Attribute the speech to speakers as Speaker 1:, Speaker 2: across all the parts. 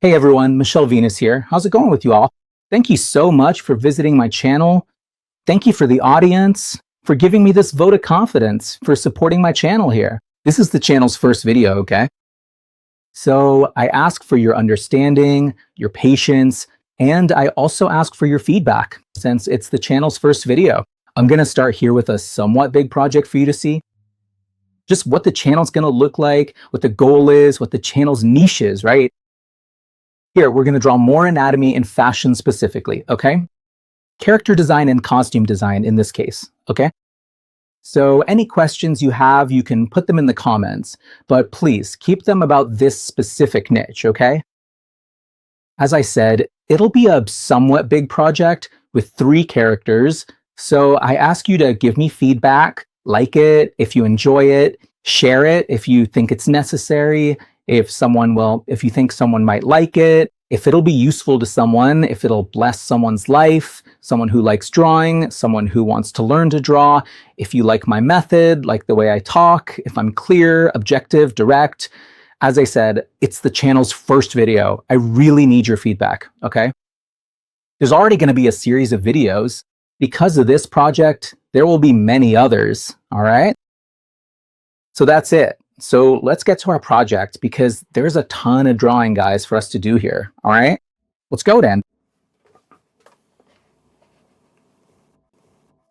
Speaker 1: Hey everyone, Michelle Venus here. How's it going with you all? Thank you so much for visiting my channel. Thank you for the audience, for giving me this vote of confidence, for supporting my channel here. This is the channel's first video, okay? So I ask for your understanding, your patience, and I also ask for your feedback since it's the channel's first video. I'm gonna start here with a somewhat big project for you to see. Just what the channel's gonna look like, what the goal is, what the channel's niche is, right? Here, we're going to draw more anatomy and fashion specifically, okay? Character design and costume design in this case, okay? So any questions you have, you can put them in the comments, but please keep them about this specific niche, okay? As I said, it'll be a somewhat big project with 3 characters, so I ask you to give me feedback, like it if you enjoy it, share it if you think it's necessary, if you think someone might like it, if it'll be useful to someone, if it'll bless someone's life, someone who likes drawing, someone who wants to learn to draw, if you like my method, like the way I talk, if I'm clear, objective, direct. As I said, it's the channel's first video. I really need your feedback, okay? There's already going to be a series of videos. Because of this project, there will be many others, all right? So that's it. So let's get to our project because there's a ton of drawing, guys, for us to do here. All right, let's go then.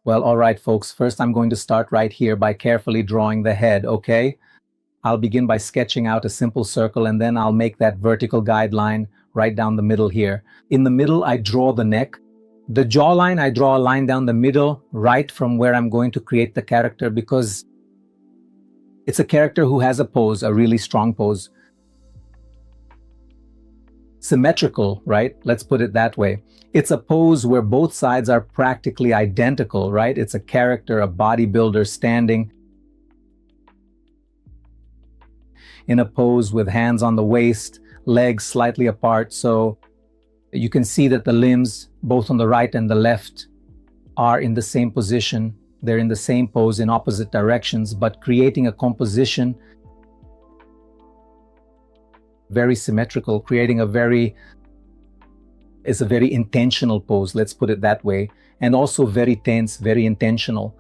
Speaker 1: Well, all right, folks. First, I'm going to start right here by carefully drawing the head, okay? I'll begin by sketching out a simple circle and then I'll make that vertical guideline right down the middle here. In the middle, I draw the neck. The jawline, I draw a line down the middle right from where I'm going to create the character because it's a character who has a pose, a really strong pose. Symmetrical, right? Let's put it that way. It's a pose where both sides are practically identical, right? It's a character, a bodybuilder standing in a pose with hands on the waist, legs slightly apart. So you can see that the limbs, both on the right and the left, are in the same position. They're in the same pose in opposite directions, but creating a composition very symmetrical, creating a very intentional pose, let's put it that way, and also very tense, very intentional.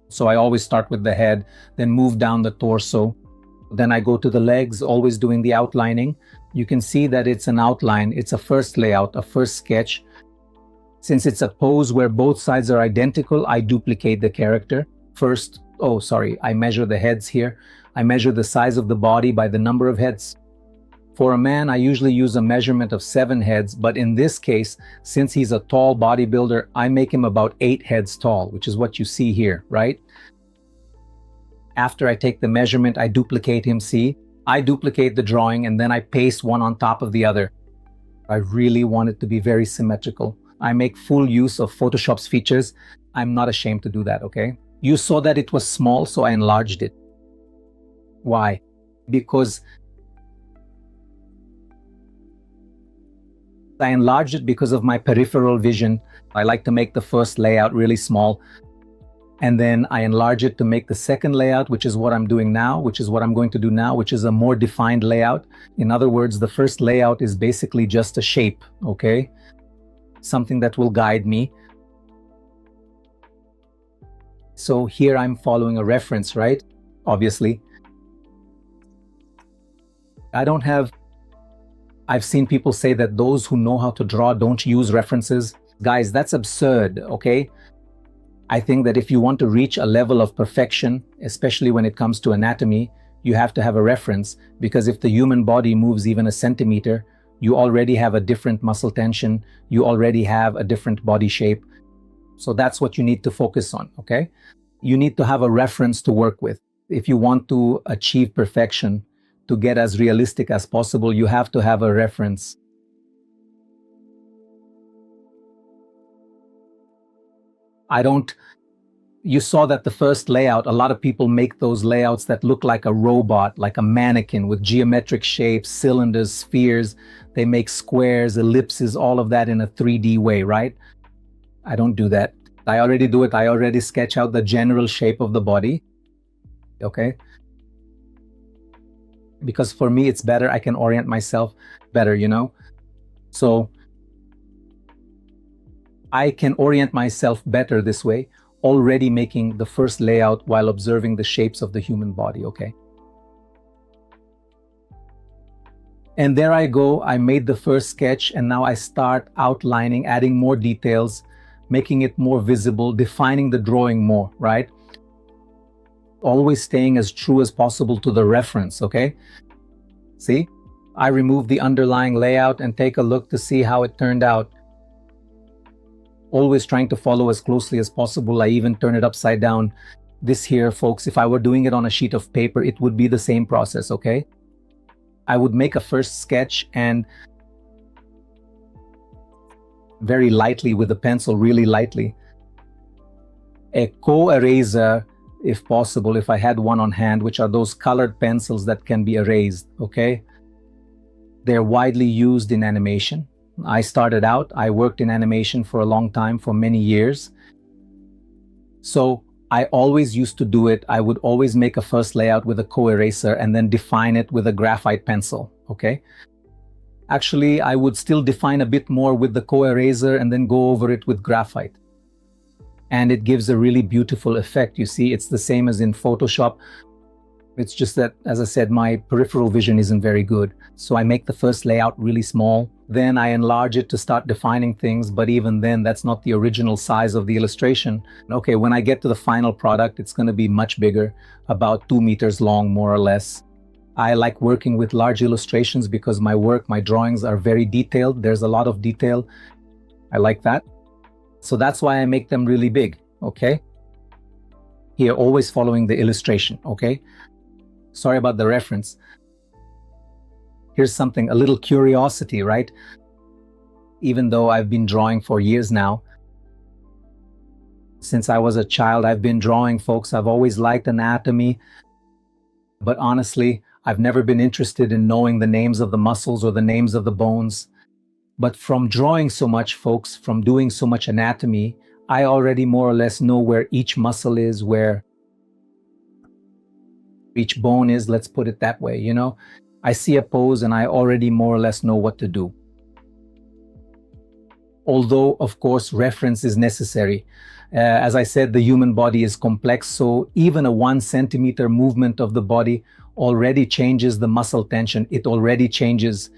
Speaker 1: So I always start with the head, then move down the torso. Then I go to the legs, always doing the outlining. You can see that it's an outline. It's a first layout, a first sketch. Since it's a pose where both sides are identical, I duplicate the character. First, I measure the heads here. I measure the size of the body by the number of heads. For a man, I usually use a measurement of 7 heads, but in this case, since he's a tall bodybuilder, I make him about 8 heads tall, which is what you see here, right? After I take the measurement, I duplicate him, see? I duplicate the drawing and then I paste one on top of the other. I really want it to be very symmetrical. I make full use of Photoshop's features. I'm not ashamed to do that, okay? You saw that it was small, so I enlarged it. Why? Because I enlarged it because of my peripheral vision. I like to make the first layout really small. And then I enlarge it to make the second layout, which is what I'm doing now, which is what I'm going to do now, which is a more defined layout. In other words, the first layout is basically just a shape, okay? Something that will guide me. So here I'm following a reference, right? Obviously. I've seen people say that those who know how to draw don't use references. Guys, that's absurd, okay? I think that if you want to reach a level of perfection, especially when it comes to anatomy, you have to have a reference, because if the human body moves even a centimeter, you already have a different muscle tension, you already have a different body shape. So that's what you need to focus on, okay? You need to have a reference to work with. If you want to achieve perfection, to get as realistic as possible, you have to have a reference. You saw that the first layout, a lot of people make those layouts that look like a robot, like a mannequin with geometric shapes, cylinders, spheres. They make squares, ellipses, all of that in a 3D way, right? I don't do that. I already do it. I already sketch out the general shape of the body. Okay? because for me, it's better. I can orient myself better, you know? So I can orient myself better this way, already making the first layout while observing the shapes of the human body, okay? And there I go, I made the first sketch, and now I start outlining, adding more details, making it more visible, defining the drawing more, right? Always staying as true as possible to the reference, okay? See? I removed the underlying layout and take a look to see how it turned out. Always trying to follow as closely as possible. I even turn it upside down. This here, folks, if I were doing it on a sheet of paper, it would be the same process, okay? I would make a first sketch and very lightly with a pencil, really lightly. A co-eraser, if possible, if I had one on hand, which are those colored pencils that can be erased, okay? They're widely used in animation. I started out, I worked in animation for a long time, for many years. So I always used to do it. I would always make a first layout with a co-eraser and then define it with a graphite pencil, okay? Actually, I would still define a bit more with the co-eraser and then go over it with graphite. And it gives a really beautiful effect. You see, it's the same as in Photoshop. It's just that, as I said, my peripheral vision isn't very good. So I make the first layout really small. Then I enlarge it to start defining things. But even then, that's not the original size of the illustration. Okay, when I get to the final product, it's going to be much bigger, about 2 meters long, more or less. I like working with large illustrations because my work, my drawings are very detailed. There's a lot of detail. I like that. So that's why I make them really big, okay? Here, always following the illustration, okay? Sorry about the reference. Here's something, a little curiosity, right? Even though I've been drawing for years now, since I was a child, I've been drawing, folks. I've always liked anatomy, but honestly, I've never been interested in knowing the names of the muscles or the names of the bones. But from drawing so much, folks, from doing so much anatomy, I already more or less know where each muscle is, where each bone is, let's put it that way, you know? I see a pose and I already more or less know what to do. Although, of course, reference is necessary. As I said, the human body is complex, so even a 1 centimeter movement of the body already changes the muscle tension. It already changes.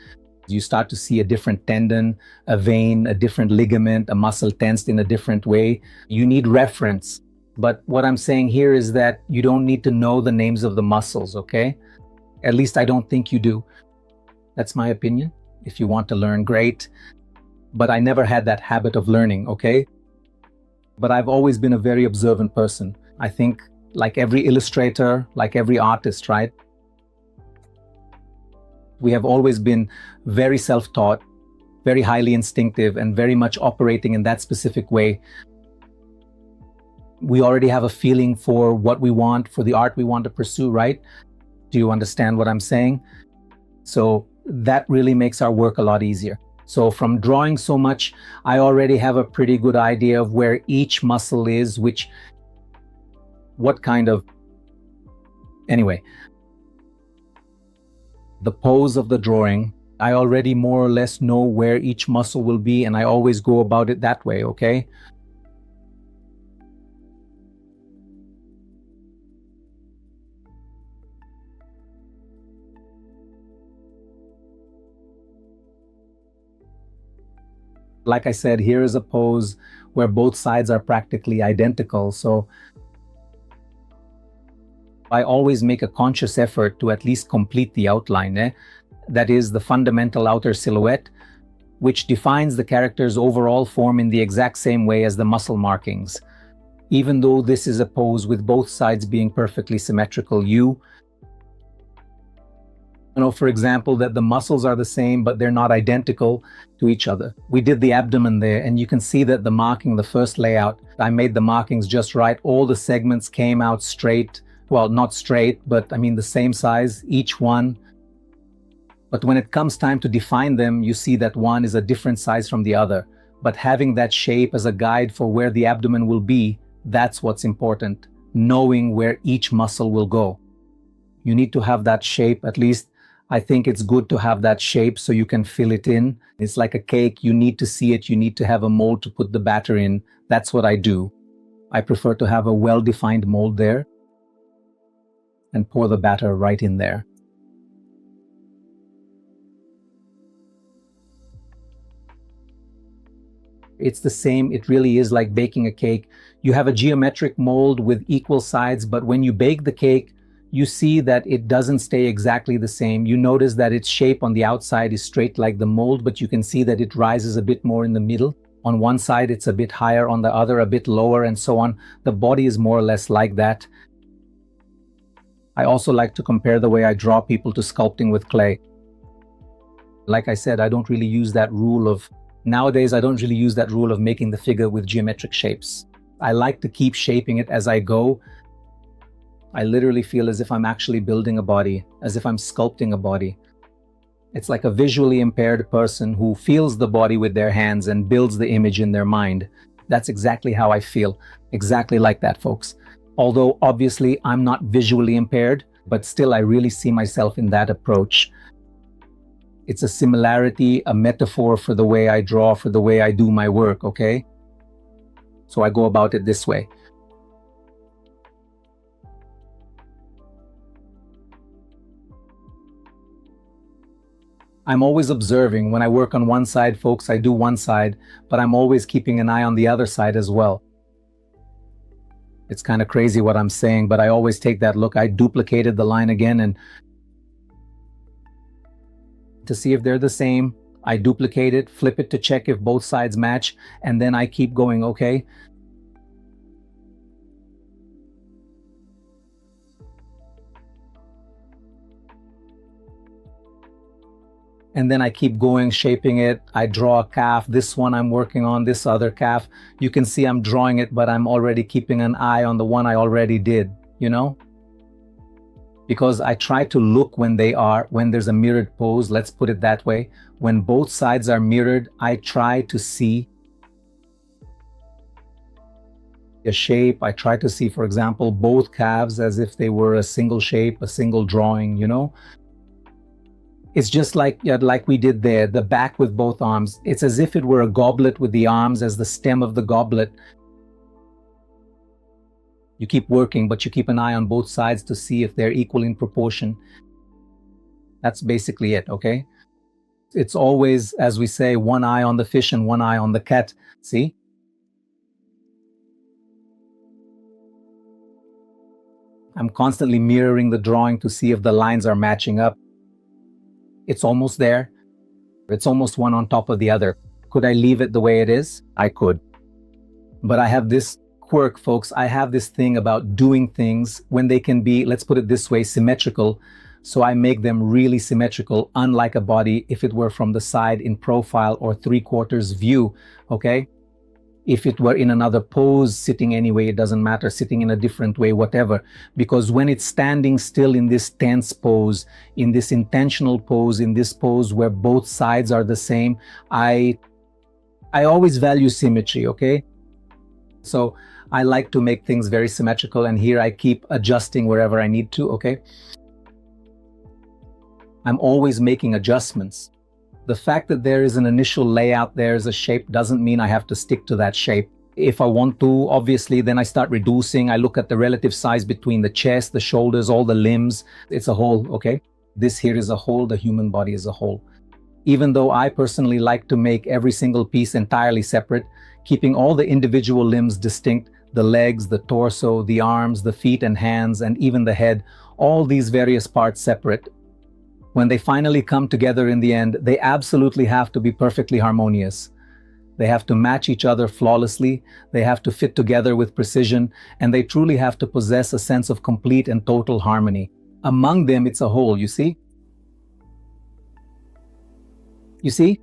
Speaker 1: You start to see a different tendon, a vein, a different ligament, a muscle tensed in a different way. You need reference. But what I'm saying here is that you don't need to know the names of the muscles, okay? At least I don't think you do. That's my opinion. If you want to learn, great. But I never had that habit of learning, okay? But I've always been a very observant person. I think like every illustrator, like every artist, right? We have always been very self-taught, very highly instinctive, and very much operating in that specific way. We already have a feeling for what we want, for the art we want to pursue, right? Do you understand what I'm saying? So that really makes our work a lot easier. So from drawing so much, I already have a pretty good idea of where each muscle is, what kind of, anyway. The pose of the drawing, I already more or less know where each muscle will be, and I always go about it that way, okay? Like I said, here is a pose where both sides are practically identical, so I always make a conscious effort to at least complete the outline, that is the fundamental outer silhouette, which defines the character's overall form in the exact same way as the muscle markings. Even though this is a pose with both sides being perfectly symmetrical, you know, for example, that the muscles are the same, but they're not identical to each other. We did the abdomen there, and you can see that the marking, the first layout, I made the markings just right. All the segments came out straight. Well, not straight, but I mean the same size, each one. But when it comes time to define them, you see that one is a different size from the other. But having that shape as a guide for where the abdomen will be, that's what's important, knowing where each muscle will go. You need to have that shape. At least I think it's good to have that shape so you can fill it in. It's like a cake. You need to see it. You need to have a mold to put the batter in. That's what I do. I prefer to have a well-defined mold there and pour the batter right in there. It's the same. It really is like baking a cake. You have a geometric mold with equal sides, but when you bake the cake, you see that it doesn't stay exactly the same. You notice that its shape on the outside is straight like the mold, but you can see that it rises a bit more in the middle. On one side, it's a bit higher, on the other, a bit lower, and so on. The body is more or less like that. I also like to compare the way I draw people to sculpting with clay. Like I said, I don't really use that rule of Nowadays, I don't really use that rule of making the figure with geometric shapes. I like to keep shaping it as I go. I literally feel as if I'm actually building a body, as if I'm sculpting a body. It's like a visually impaired person who feels the body with their hands and builds the image in their mind. That's exactly how I feel. Exactly like that, folks. Although, obviously, I'm not visually impaired, but still I really see myself in that approach. It's a similarity, a metaphor for the way I draw, for the way I do my work, okay? So I go about it this way. I'm always observing. When I work on one side, folks, I do one side, but I'm always keeping an eye on the other side as well. It's kind of crazy what I'm saying, but I always take that look. I duplicated the line again and to see if they're the same. I duplicate it, flip it to check if both sides match, and then I keep going, okay? And then I keep going, shaping it. I draw a calf. This one I'm working on, this other calf. You can see I'm drawing it, but I'm already keeping an eye on the one I already did, you know? Because I try to look when there's a mirrored pose, let's put it that way. When both sides are mirrored, I try to see a shape. I try to see, for example, both calves as if they were a single shape, a single drawing, you know? It's just like we did there, the back with both arms. It's as if it were a goblet with the arms as the stem of the goblet. You keep working, but you keep an eye on both sides to see if they're equal in proportion. That's basically it, okay? It's always, as we say, one eye on the fish and one eye on the cat. See? I'm constantly mirroring the drawing to see if the lines are matching up. It's almost there. It's almost one on top of the other. Could I leave it the way it is? I could. But I have this quirk, folks. I have this thing about doing things when they can be, let's put it this way, symmetrical. So I make them really symmetrical, unlike a body if it were from the side in profile or 3/4 view, okay? If it were in another pose, sitting anyway, it doesn't matter, sitting in a different way, whatever. Because when it's standing still in this tense pose, in this intentional pose, in this pose where both sides are the same, I always value symmetry, okay? So I like to make things very symmetrical, and here I keep adjusting wherever I need to, okay? I'm always making adjustments. The fact that there is an initial layout, there is a shape, doesn't mean I have to stick to that shape. If I want to, obviously, then I start reducing. I look at the relative size between the chest, the shoulders, all the limbs. It's a whole, okay? This here is a whole, the human body is a whole. Even though I personally like to make every single piece entirely separate, keeping all the individual limbs distinct, the legs, the torso, the arms, the feet and hands, and even the head, all these various parts separate. When they finally come together in the end, they absolutely have to be perfectly harmonious. They have to match each other flawlessly, they have to fit together with precision, and they truly have to possess a sense of complete and total harmony. Among them, it's a whole, you see? You see?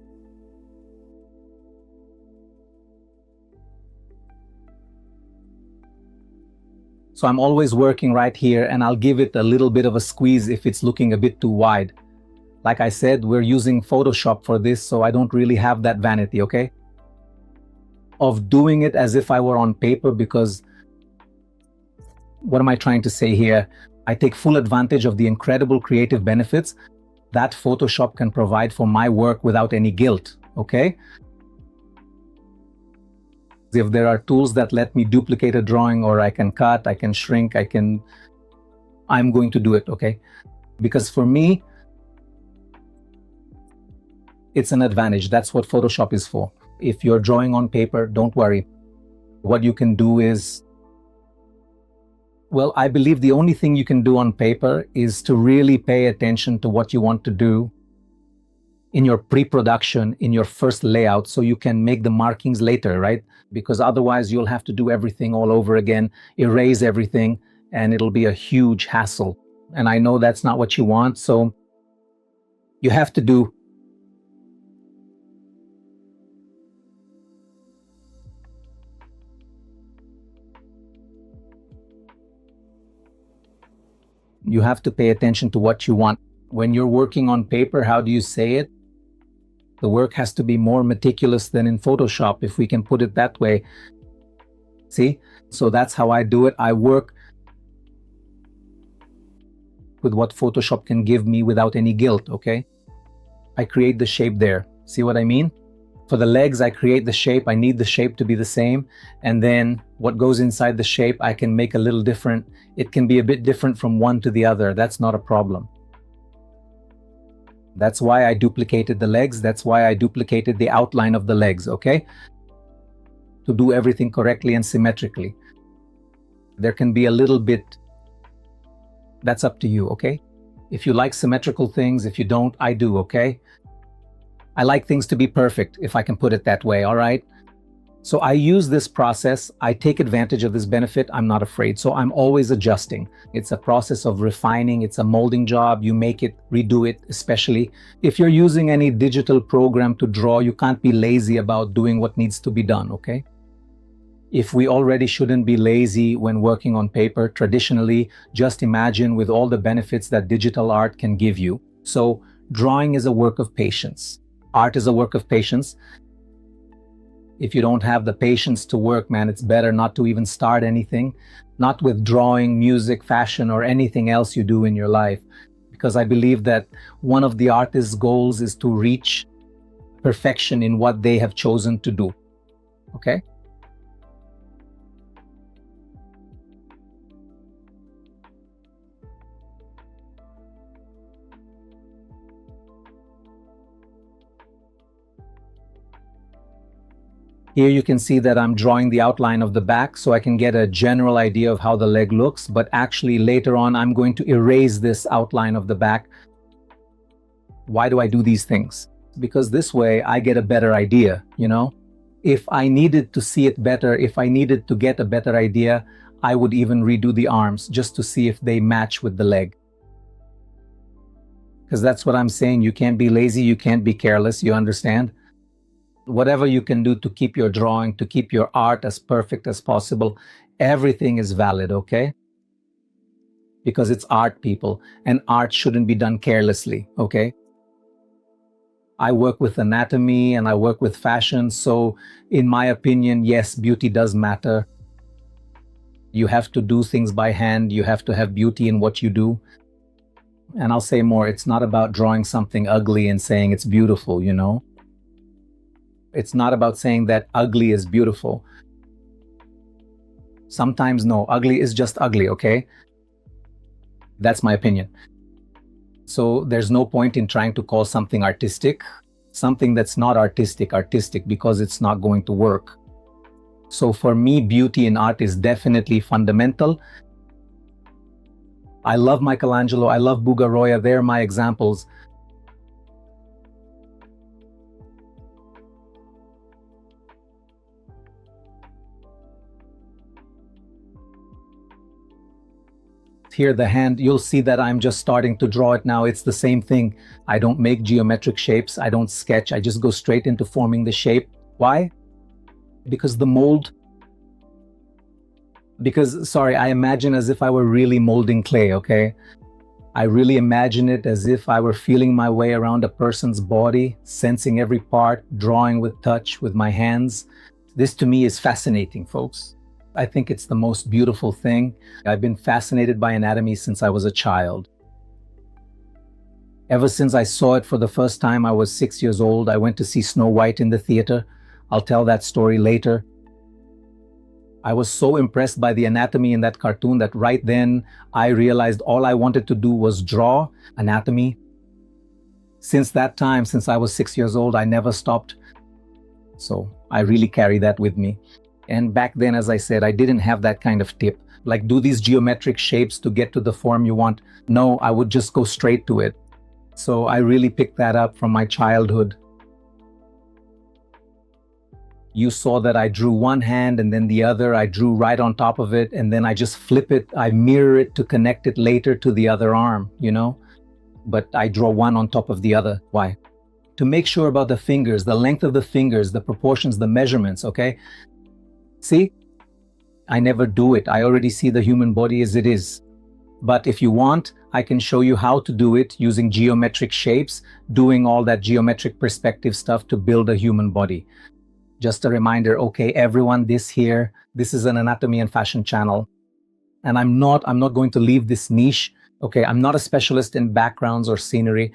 Speaker 1: So I'm always working right here, and I'll give it a little bit of a squeeze if it's looking a bit too wide. Like I said, we're using Photoshop for this, so I don't really have that vanity, okay? Of doing it as if I were on paper, because what am I trying to say here? I take full advantage of the incredible creative benefits that Photoshop can provide for my work without any guilt, okay? If there are tools that let me duplicate a drawing, or I can cut, I can shrink, I'm going to do it, okay? Because for me, it's an advantage. That's what Photoshop is for. If you're drawing on paper, don't worry. What you can do is, well, I believe the only thing you can do on paper is to really pay attention to what you want to do in your pre-production, in your first layout, so you can make the markings later, right? Because otherwise you'll have to do everything all over again, erase everything, and it'll be a huge hassle. And I know that's not what you want, so you have to do you have to pay attention to what you want. When you're working on paper, how do you say it? The work has to be more meticulous than in Photoshop, if we can put it that way. See? So that's how I do it. I work with what Photoshop can give me without any guilt, okay? I create the shape there. See what I mean? For the legs, I create the shape. I need the shape to be the same. And then what goes inside the shape, I can make a little different. It can be a bit different from one to the other. That's not a problem. That's why I duplicated the legs. That's why I duplicated the outline of the legs, okay? To do everything correctly and symmetrically. There can be a little bit, that's up to you, okay? If you like symmetrical things, if you don't, I do, okay? I like things to be perfect, if I can put it that way, all right? So I use this process. I take advantage of this benefit. I'm not afraid. So I'm always adjusting. It's a process of refining. It's a molding job. You make it, redo it, especially if you're using any digital program to draw, you can't be lazy about doing what needs to be done, okay? If we already shouldn't be lazy when working on paper, traditionally, just imagine with all the benefits that digital art can give you. So drawing is a work of patience. Art is a work of patience. If you don't have the patience to work, man, it's better not to even start anything, not with drawing, music, fashion, or anything else you do in your life. Because I believe that one of the artist's goals is to reach perfection in what they have chosen to do, okay? Here you can see that I'm drawing the outline of the back so I can get a general idea of how the leg looks, but actually later on I'm going to erase this outline of the back. Why do I do these things? Because this way I get a better idea, you know? If I needed to see it better, if I needed to get a better idea, I would even redo the arms just to see if they match with the leg. Because that's what I'm saying. You can't be lazy, you can't be careless, you understand? Whatever you can do to keep your drawing, to keep your art as perfect as possible, everything is valid, okay? Because it's art, people, and art shouldn't be done carelessly, okay? I work with anatomy and I work with fashion, so in my opinion, yes, beauty does matter. You have to do things by hand, you have to have beauty in what you do. And I'll say more, it's not about drawing something ugly and saying it's beautiful, you know? It's not about saying that ugly is beautiful. Sometimes no, ugly is just ugly, okay? That's my opinion. So there's no point in trying to call something artistic, something that's not artistic, because it's not going to work. So for me, beauty in art is definitely fundamental. I love Michelangelo, I love Bugaroya, they're my examples. Here the hand, you'll see that I'm just starting to draw it now. It's the same thing. I don't make geometric shapes. I don't sketch. I just go straight into forming the shape. Why? Because the mold, I imagine as if I were really molding clay, okay? I really imagine it as if I were feeling my way around a person's body, sensing every part, drawing with touch, with my hands. This to me is fascinating, folks. I think it's the most beautiful thing. I've been fascinated by anatomy since I was a child. Ever since I saw it for the first time, I was 6 years old. I went to see Snow White in the theater. I'll tell that story later. I was so impressed by the anatomy in that cartoon that right then I realized all I wanted to do was draw anatomy. Since that time, since I was 6 years old, I never stopped. So I really carry that with me. And back then, as I said, I didn't have that kind of tip. Like, do these geometric shapes to get to the form you want. No, I would just go straight to it. So I really picked that up from my childhood. You saw that I drew one hand and then the other, I drew right on top of it, and then I just flip it, I mirror it to connect it later to the other arm, you know? But I draw one on top of the other. Why? To make sure about the fingers, the length of the fingers, the proportions, the measurements, okay? See? I never do it. I already see the human body as it is. But if you want, I can show you how to do it using geometric shapes, doing all that geometric perspective stuff to build a human body. Just a reminder, okay, everyone, this is an anatomy and fashion channel. And I'm not going to leave this niche. Okay, I'm not a specialist in backgrounds or scenery,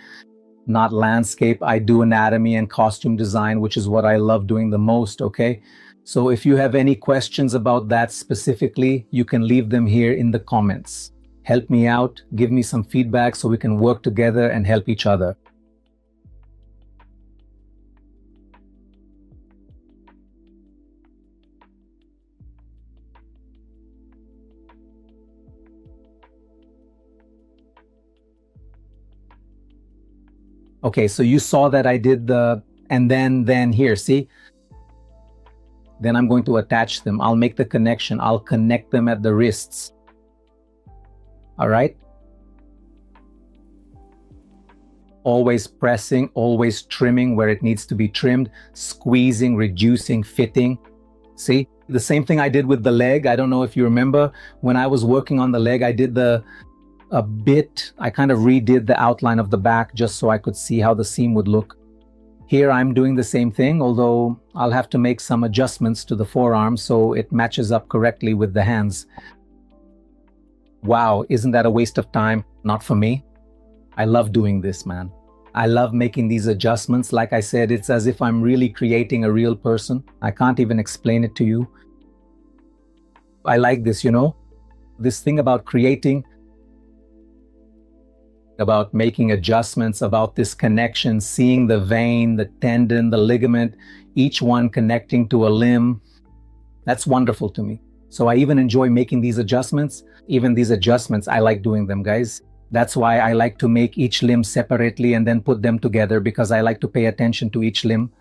Speaker 1: not landscape. I do anatomy and costume design, which is what I love doing the most, okay? So if you have any questions about that specifically, you can leave them here in the comments. Help me out, give me some feedback so we can work together and help each other. Okay, so you saw that I did and then here, see? Then I'm going to attach them. I'll make the connection. I'll connect them at the wrists. All right? Always pressing, always trimming where it needs to be trimmed, squeezing, reducing, fitting. See? The same thing I did with the leg. I don't know if you remember when I was working on the leg, I did I kind of redid the outline of the back just so I could see how the seam would look. Here I'm doing the same thing, although I'll have to make some adjustments to the forearm so it matches up correctly with the hands. Wow, isn't that a waste of time? Not for me. I love doing this, man. I love making these adjustments. Like I said, it's as if I'm really creating a real person. I can't even explain it to you. I like this, you know? This thing about creating, about making adjustments, about this connection, seeing the vein, the tendon, the ligament, each one connecting to a limb. That's wonderful to me. So I even enjoy making these adjustments. Even these adjustments, I like doing them, guys. That's why I like to make each limb separately and then put them together, because I like to pay attention to each limb,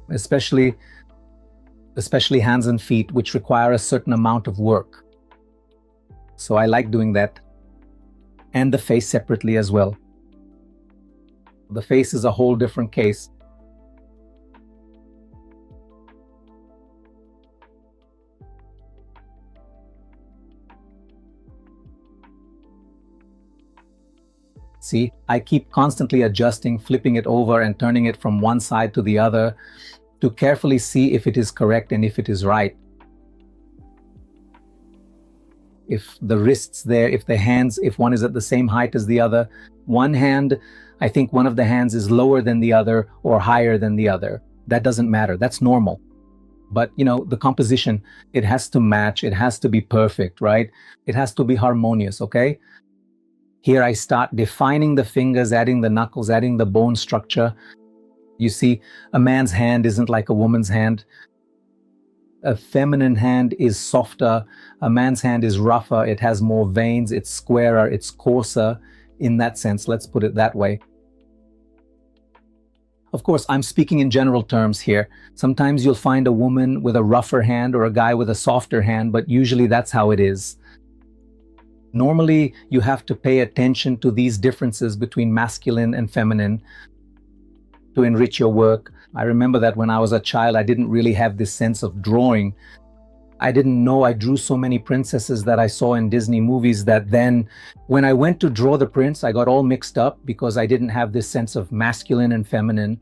Speaker 1: especially hands and feet, which require a certain amount of work. So I like doing that. And the face separately as well. The face is a whole different case. See, I keep constantly adjusting, flipping it over and turning it from one side to the other to carefully see if it is correct and if it is right. If the wrist's there, if the hands, if one is at the same height as the other. One hand, I think one of the hands is lower than the other or higher than the other. That doesn't matter. That's normal. But, you know, the composition, it has to match. It has to be perfect, right? It has to be harmonious, okay? Here I start defining the fingers, adding the knuckles, adding the bone structure. You see, a man's hand isn't like a woman's hand. A feminine hand is softer. A man's hand is rougher. It has more veins. It's squarer. It's coarser in that sense. Let's put it that way. Of course, I'm speaking in general terms here. Sometimes you'll find a woman with a rougher hand or a guy with a softer hand, but usually that's how it is. Normally, you have to pay attention to these differences between masculine and feminine to enrich your work. I remember that when I was a child, I didn't really have this sense of drawing. I didn't know I drew so many princesses that I saw in Disney movies that then when I went to draw the prince, I got all mixed up because I didn't have this sense of masculine and feminine.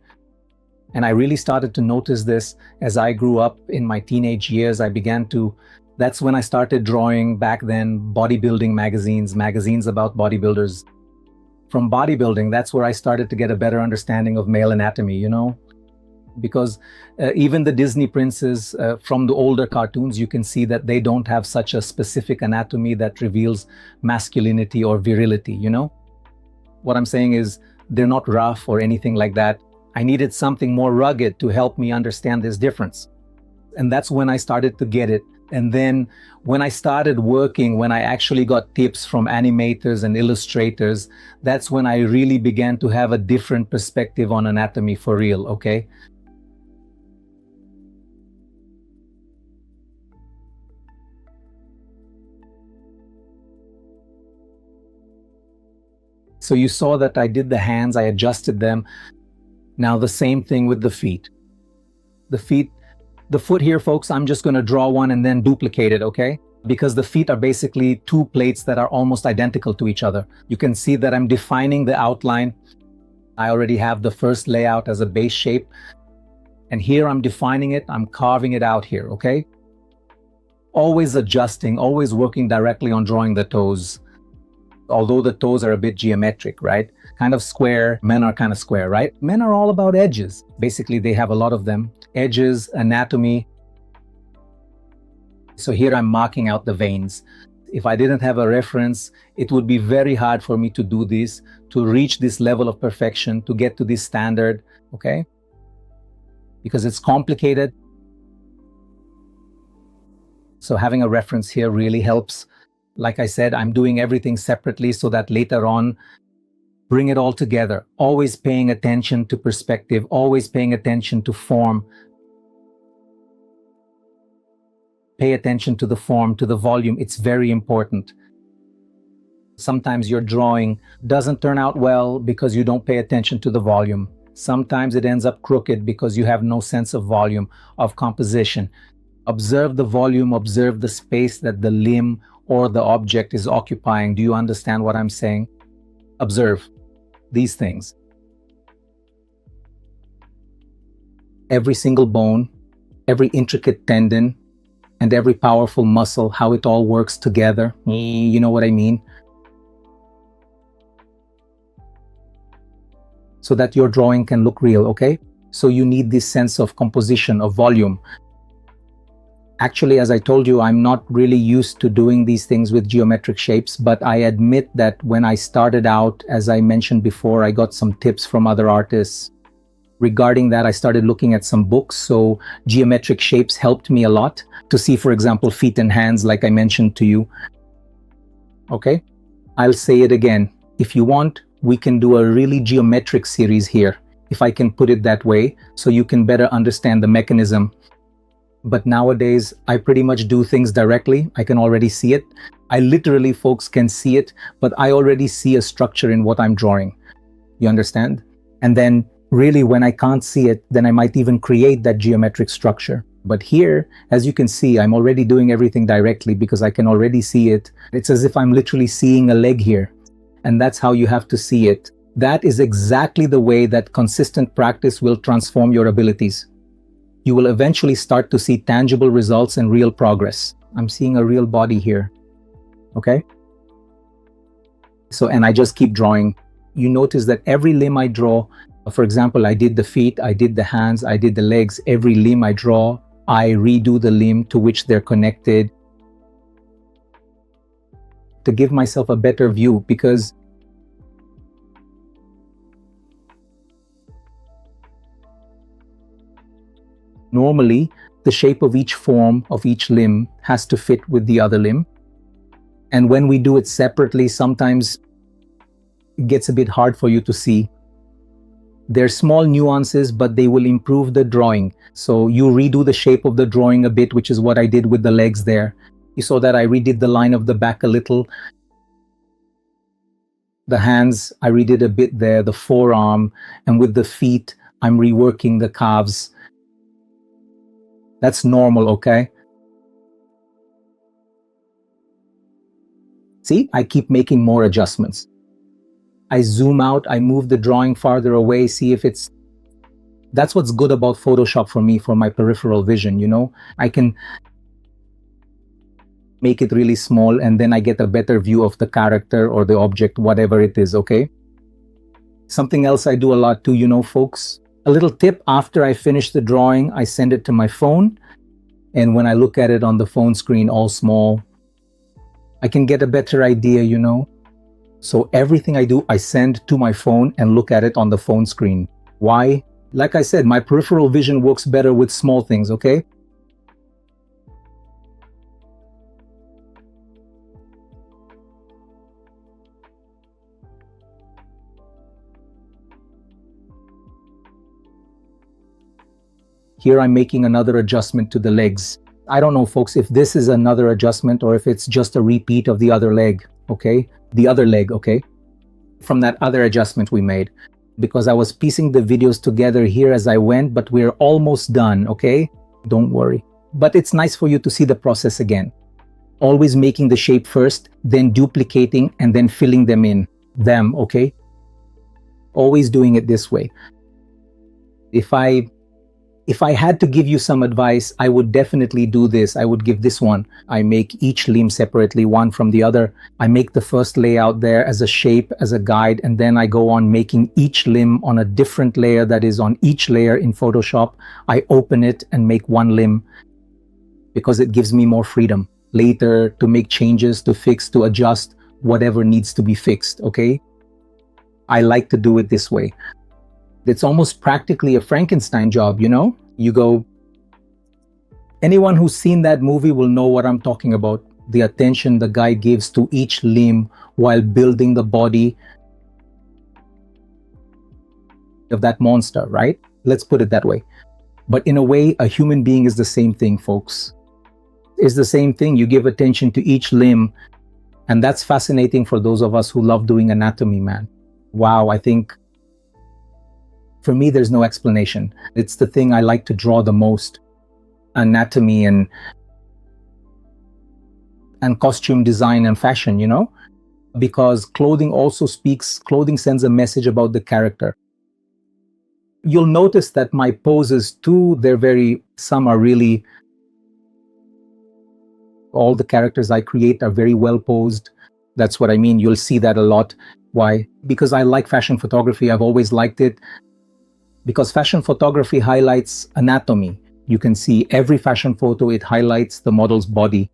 Speaker 1: And I really started to notice this as I grew up in my teenage years. I began to That's when I started drawing back then bodybuilding magazines about bodybuilders. From bodybuilding, that's where I started to get a better understanding of male anatomy, because even the Disney princes from the older cartoons, you can see that they don't have such a specific anatomy that reveals masculinity or virility, What I'm saying is they're not rough or anything like that. I needed something more rugged to help me understand this difference. And that's when I started to get it. And then when I started working, when I actually got tips from animators and illustrators, that's when I really began to have a different perspective on anatomy for real, okay? So you saw that I did the hands, I adjusted them. Now the same thing with the feet. The foot here, folks, I'm just going to draw one and then duplicate it, okay? Because the feet are basically two plates that are almost identical to each other. You can see that I'm defining the outline. I already have the first layout as a base shape. And here I'm defining it, I'm carving it out here, okay? Always adjusting, always working directly on drawing the toes. Although the toes are a bit geometric, right? Kind of square, men are kind of square, right? Men are all about edges. Basically, they have a lot of them. Edges, anatomy. So here I'm marking out the veins. If I didn't have a reference, it would be very hard for me to do this, to reach this level of perfection, to get to this standard, okay? Because it's complicated. So having a reference here really helps. Like I said, I'm doing everything separately so that later on, bring it all together. Always paying attention to perspective, always paying attention to form. Pay attention to the form, to the volume. It's very important. Sometimes your drawing doesn't turn out well because you don't pay attention to the volume. Sometimes it ends up crooked because you have no sense of volume, of composition. Observe the volume, observe the space that the limb or the object is occupying. Do you understand what I'm saying? Observe these things. Every single bone, every intricate tendon, and every powerful muscle, how it all works together. You know what I mean? So that your drawing can look real, okay? So you need this sense of composition, of volume. Actually, as I told you, I'm not really used to doing these things with geometric shapes, but I admit that when I started out, as I mentioned before, I got some tips from other artists. Regarding that, I started looking at some books, so geometric shapes helped me a lot to see, for example, feet and hands, like I mentioned to you. Okay? I'll say it again. If you want, we can do a really geometric series here, if I can put it that way, so you can better understand the mechanism. But nowadays, I pretty much do things directly. I can already see it. I literally, folks, can see it, but I already see a structure in what I'm drawing. You understand? And then really, when I can't see it, then I might even create that geometric structure. But here, as you can see, I'm already doing everything directly because I can already see it. It's as if I'm literally seeing a leg here. And that's how you have to see it. That is exactly the way that consistent practice will transform your abilities. You will eventually start to see tangible results and real progress. I'm seeing a real body here. Okay? So, and I just keep drawing. You notice that every limb I draw, for example, I did the feet, I did the hands, I did the legs. Every limb I draw, I redo the limb to which they're connected to give myself a better view, because normally the shape of each form of each limb has to fit with the other limb. And when we do it separately, sometimes it gets a bit hard for you to see. They're small nuances, but they will improve the drawing. So you redo the shape of the drawing a bit, which is what I did with the legs there. You saw that I redid the line of the back a little. The hands, I redid a bit there, the forearm, and with the feet, I'm reworking the calves. That's normal, okay? See, I keep making more adjustments. I zoom out, I move the drawing farther away, see if it's... That's what's good about Photoshop for me, for my peripheral vision, you know? I can make it really small, and then I get a better view of the character or the object, whatever it is, okay? Something else I do a lot too, folks, a little tip: after I finish the drawing, I send it to my phone, and when I look at it on the phone screen all small, I can get a better idea, So everything I do, I send to my phone and look at it on the phone screen. Why? Like I said, my peripheral vision works better with small things, okay? Here I'm making another adjustment to the legs. I don't know, folks, if this is another adjustment or if it's just a repeat of the other leg, okay? The other leg, okay? From that other adjustment we made. Because I was piecing the videos together here as I went, but we're almost done, okay? Don't worry. But it's nice for you to see the process again. Always making the shape first, then duplicating, and then filling them in. Okay? Always doing it this way. If I had to give you some advice, I would definitely do this. I would give this one. I make each limb separately, one from the other. I make the first layout there as a shape, as a guide, and then I go on making each limb on a different layer that is on each layer in Photoshop. I open it and make one limb because it gives me more freedom later to make changes, to fix, to adjust whatever needs to be fixed, okay? I like to do it this way. It's almost practically a Frankenstein job, You go, anyone who's seen that movie will know what I'm talking about. The attention the guy gives to each limb while building the body of that monster, right? Let's put it that way. But in a way, a human being is the same thing, folks. It's the same thing. You give attention to each limb. And that's fascinating for those of us who love doing anatomy, man. Wow, I think for me, there's no explanation. It's the thing I like to draw the most. Anatomy and costume design and fashion, Because clothing sends a message about the character. You'll notice that my poses too, some are really, all the characters I create are very well posed. That's what I mean. You'll see that a lot. Why? Because I like fashion photography. I've always liked it. Because fashion photography highlights anatomy. You can see every fashion photo, it highlights the model's body.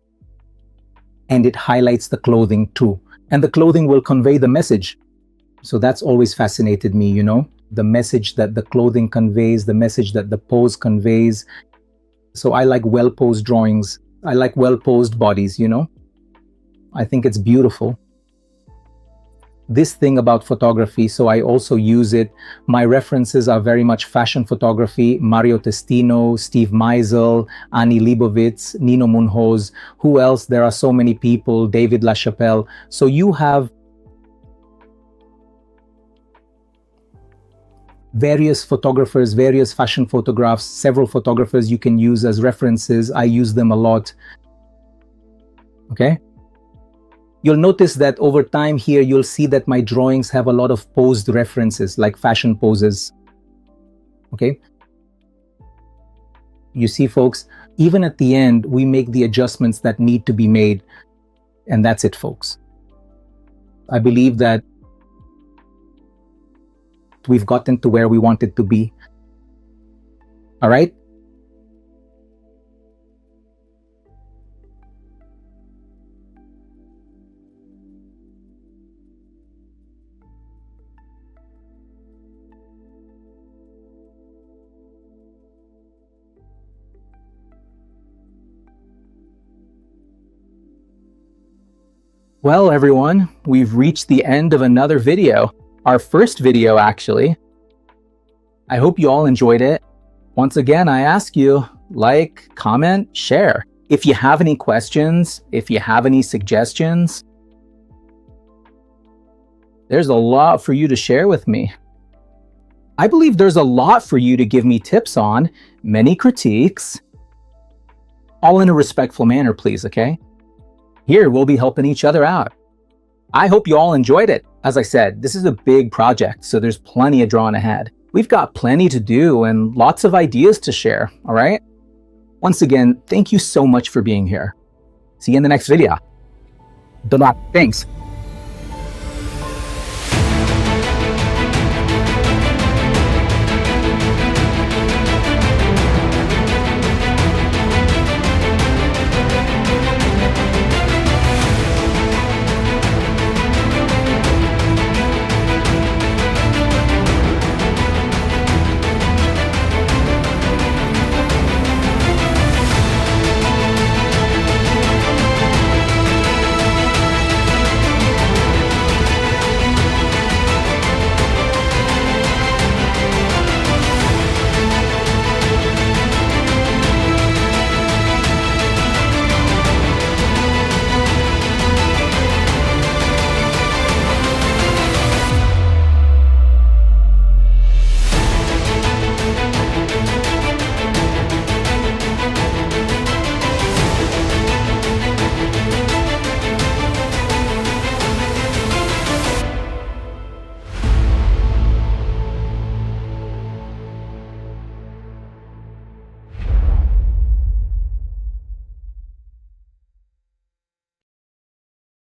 Speaker 1: And it highlights the clothing too. And the clothing will convey the message. So that's always fascinated me, The message that the clothing conveys, the message that the pose conveys. So I like well-posed drawings. I like well-posed bodies, I think it's beautiful. This thing about photography, so I also use it. My references are very much fashion photography: Mario Testino, Steve Meisel, Annie Leibovitz, Nino Munhoz. Who else? There are so many people, David LaChapelle. So you have various photographers, various fashion photographs, several photographers you can use as references. I use them a lot. Okay? You'll notice that over time here, you'll see that my drawings have a lot of posed references, like fashion poses. Okay? You see, folks, even at the end, we make the adjustments that need to be made. And that's it, folks. I believe that we've gotten to where we wanted to be. All right? Well, everyone, we've reached the end of another video. Our first video, actually. I hope you all enjoyed it. Once again, I ask you, like, comment, share. If you have any questions, if you have any suggestions, there's a lot for you to share with me. I believe there's a lot for you to give me tips on, many critiques, all in a respectful manner, please, okay? Here, we'll be helping each other out. I hope you all enjoyed it. As I said, this is a big project, so there's plenty of drawing ahead. We've got plenty to do and lots of ideas to share, all right? Once again, thank you so much for being here. See you in the next video. Good luck. Thanks.